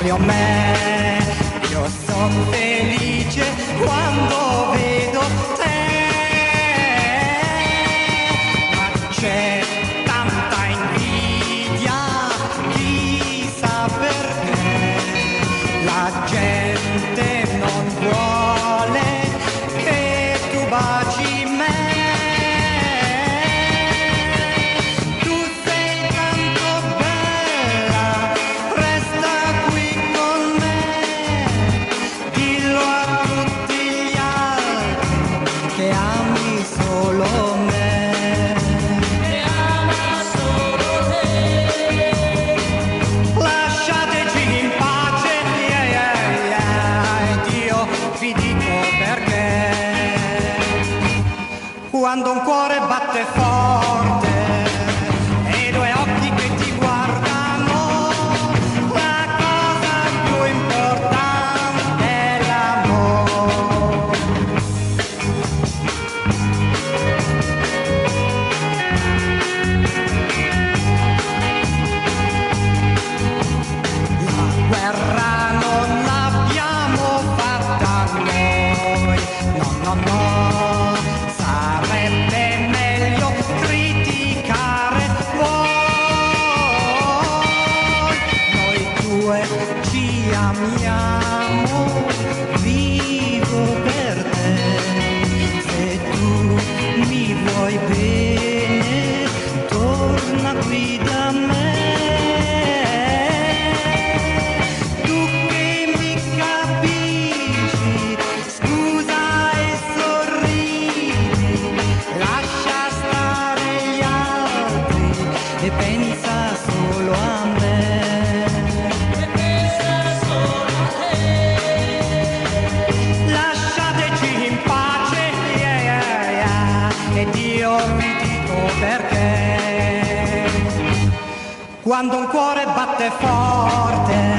proprio me. Io sono felice quando vedo te, ma c'è tanta invidia, chissà perché. La gente non vuole che tu baci me. Tu sei tanto bella, resta qui con me. Dillo a tutti gli altri che ami solo me. Che ama solo te. Lasciateci in pace, yeah, yeah, yeah. Ed io vi dico perché. Quando un cuore batte forte e due occhi che ti guardano, la cosa più importante è l'amore. La guerra non l'abbiamo fatta noi, no, no, no, sarebbe meglio criticare voi. Noi due ci amiamo, vivo per te. Se tu mi vuoi bene, torna qui da me. Tu che mi capisci, scusa e sorridi, lascia stare gli altri e pensa solo a me. E pensa solo a te. Lasciateci in pace, yeah, yeah, yeah. Ed io vi dico perché. Quando un cuore batte forte